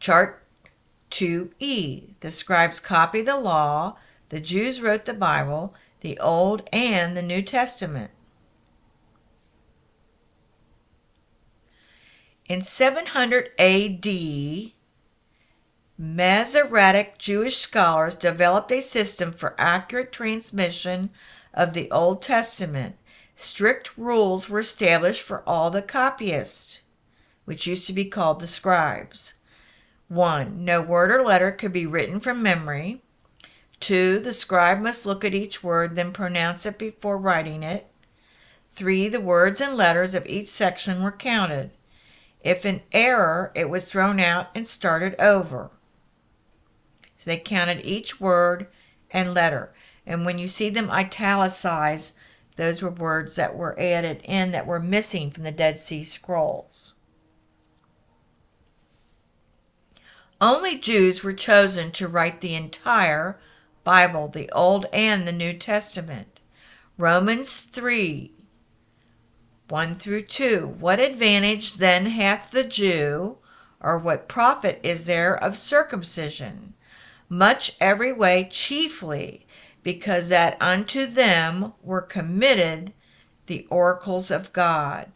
Chart2E. The scribes copied the law. The Jews wrote the Bible, the Old and the New Testament. In 700 A.D., Masoretic Jewish scholars developed a system for accurate transmission of the Old Testament. Strict rules were established for all the copyists, which used to be called the scribes. 1. No word or letter could be written from memory. 2. The scribe must look at each word, then pronounce it before writing it. 3. The words and letters of each section were counted. If an error, it was thrown out and started over. So they counted each word and letter. And when you see them italicized, those were words that were added in that were missing from the Dead Sea Scrolls. Only Jews were chosen to write the entire Bible, the Old and the New Testament. Romans 3, 1 through 2. What advantage then hath the Jew, or what profit is there of circumcision? Much every way, chiefly because that unto them were committed the oracles of God.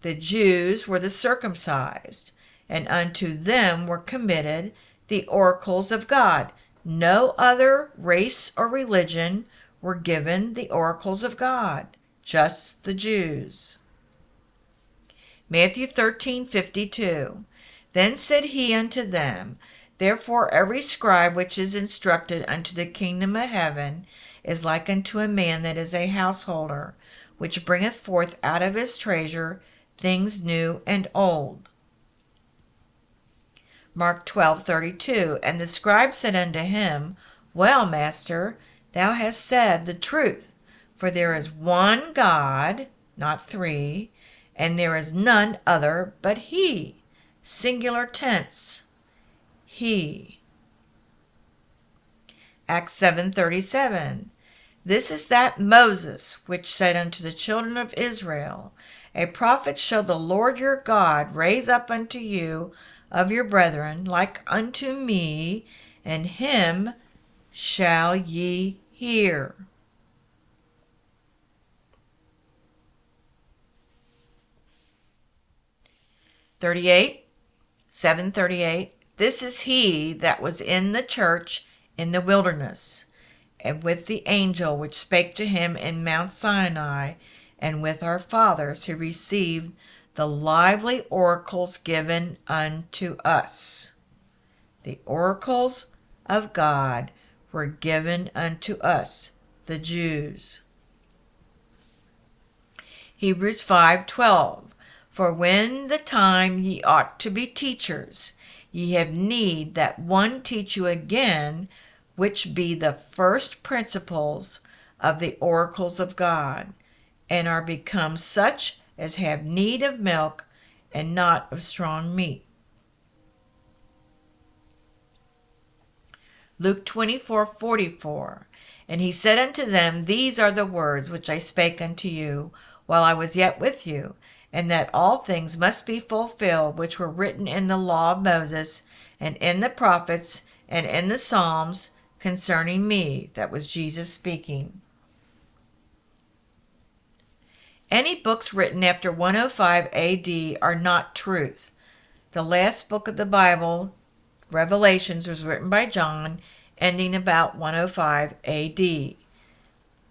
The Jews were the circumcised, and unto them were committed the oracles of God. No other race or religion were given the oracles of God, just the Jews. Matthew 13:52. Then said he unto them, Therefore every scribe which is instructed unto the kingdom of heaven is like unto a man that is a householder, which bringeth forth out of his treasure things new and old. Mark 12:32. And the scribe said unto him, Well, master, thou hast said the truth, for there is one God, not three, and there is none other but he. Singular tense. He. Acts 7:37. This is that Moses which said unto the children of Israel, A prophet shall the Lord your God raise up unto you of your brethren, like unto me, and him shall ye hear. (38) 7:38. This is he that was in the church in the wilderness, and with the angel which spake to him in Mount Sinai, and with our fathers who received the lively oracles given unto us. The oracles of God were given unto us, the Jews. Hebrews 5:12. For when the time ye ought to be teachers, ye have need that one teach you again, which be the first principles of the oracles of God, and are become such as have need of milk and not of strong meat. Luke 24:44. And he said unto them, These are the words which I spake unto you while I was yet with you, and that all things must be fulfilled which were written in the law of Moses, and in the prophets, and in the Psalms concerning me. That was Jesus speaking. Any books written after 105 AD are not truth. The last book of the Bible, Revelations, was written by John, ending about 105 AD. In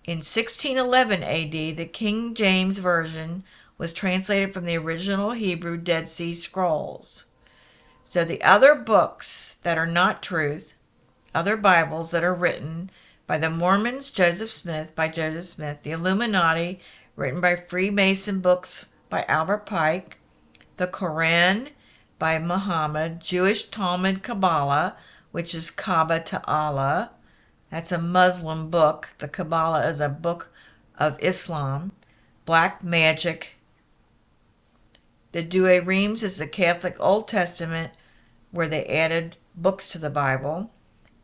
1611 AD, the King James Version was translated from the original Hebrew Dead Sea Scrolls. So the other books that are not truth, other Bibles that are written by the Mormons, by Joseph Smith, the Illuminati, written by Freemason books by Albert Pike, the Quran by Muhammad, Jewish Talmud Kabbalah, which is Kaaba to Allah. That's a Muslim book. The Kabbalah is a book of Islam. Black magic. The Douay-Rheims is the Catholic Old Testament, where they added books to the Bible.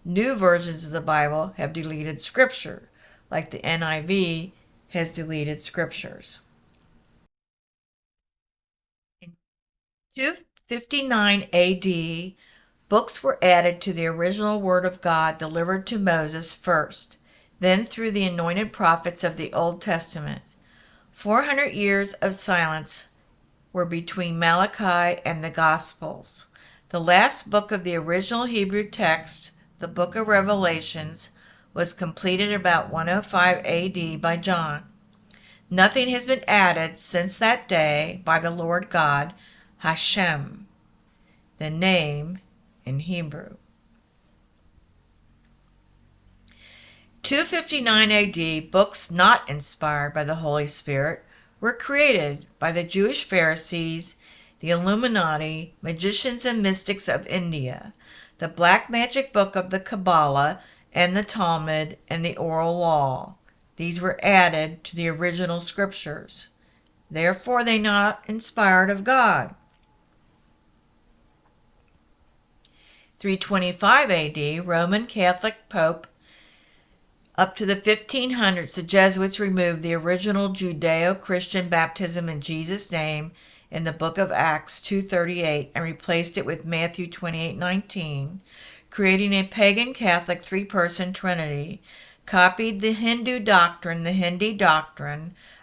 New versions of the Bible have deleted scripture, like the NIV has deleted scriptures. In 259 AD, Books were added to the original Word of God delivered to Moses first, then through the anointed prophets of the Old Testament. 400 years of silence were between Malachi and the Gospels. The last book of the original Hebrew text, the book of Revelations, was completed about 105 AD by John. Nothing has been added since that day by the Lord God, Hashem, the name in Hebrew. 259 AD, books not inspired by the Holy Spirit were created by the Jewish Pharisees, the Illuminati, magicians and mystics of India, the black magic book of the Kabbalah and the Talmud and the Oral Law. These were added to the original scriptures. Therefore, they are not inspired of God. 325 AD, Roman Catholic Pope. Up to the 1500s, the Jesuits removed the original Judeo-Christian baptism in Jesus' name in the book of Acts 2:38 and replaced it with Matthew 28:19, creating a pagan Catholic three-person Trinity, copied the Hindu doctrine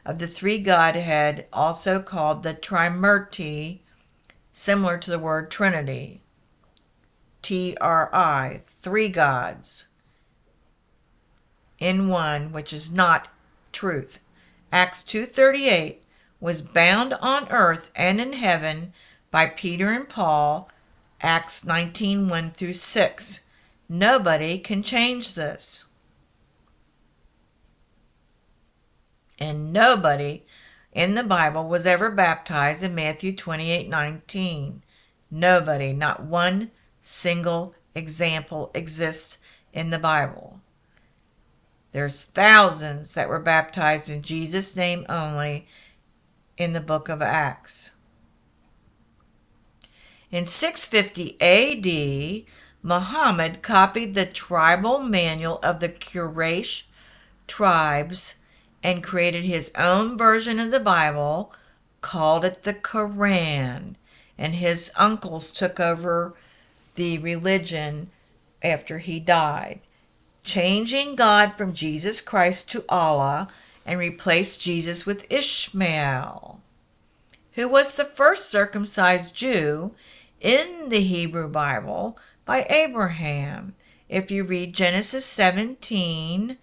of the three Godhead, also called the Trimurti, similar to the word Trinity, Tri, three gods in one, which is not truth. Acts 2:38 was bound on earth and in heaven by Peter and Paul, Acts 19:1-6. Nobody can change this. And nobody in the Bible was ever baptized in Matthew 28:19. Nobody, not one single example exists in the Bible. There's thousands that were baptized in Jesus' name only in the book of Acts. In 650 AD, Muhammad copied the tribal manual of the Quraysh tribes and created his own version of the Bible, called it the Quran, and his uncles took over the religion after he died, changing God from Jesus Christ to Allah, and replaced Jesus with Ishmael, who was the first circumcised Jew in the Hebrew Bible by Abraham. If you read Genesis 17,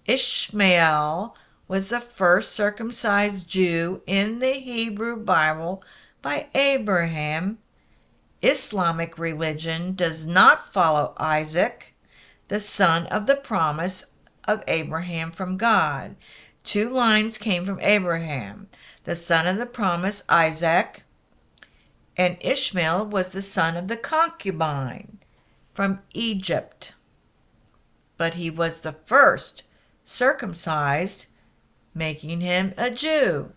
Ishmael was the first circumcised Jew in the Hebrew Bible by Abraham. Islamic religion does not follow Isaac, the son of the promise of Abraham from God. Two lines came from Abraham, the son of the promise, Isaac, and Ishmael was the son of the concubine from Egypt. But he was the first circumcised, making him a Jew.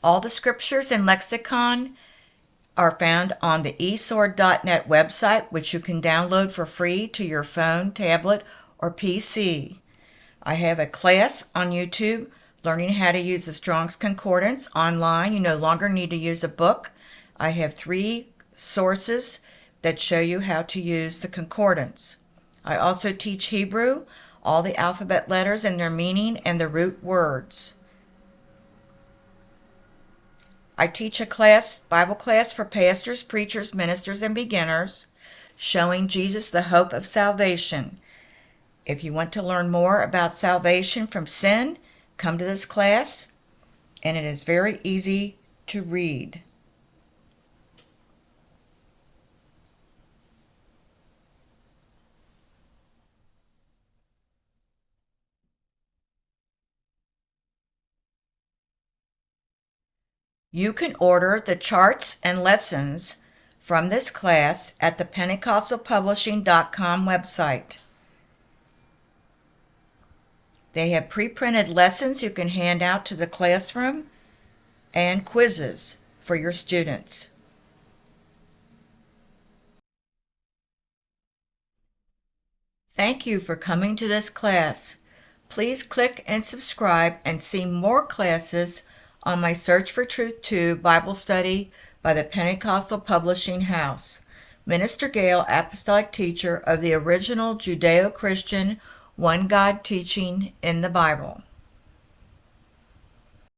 All the scriptures and lexicon are found on the esword.net website, which you can download for free to your phone, tablet, or PC. I have a class on YouTube learning how to use the Strong's Concordance online. You no longer need to use a book. I have 3 sources that show you how to use the concordance. I also teach Hebrew, all the alphabet letters and their meaning and the root words. I teach a class, Bible class for pastors, preachers, ministers, and beginners, showing Jesus the hope of salvation. If you want to learn more about salvation from sin, come to this class, and it is very easy to read. You can order the charts and lessons from this class at the pentecostalpublishing.com website. They have pre-printed lessons you can hand out to the classroom and quizzes for your students. Thank you for coming to this class. Please click and subscribe and see more classes on my Search for Truth 2 Bible study by the Pentecostal Publishing House. Minister Gail, apostolic teacher of the original Judeo-Christian one God teaching in the Bible.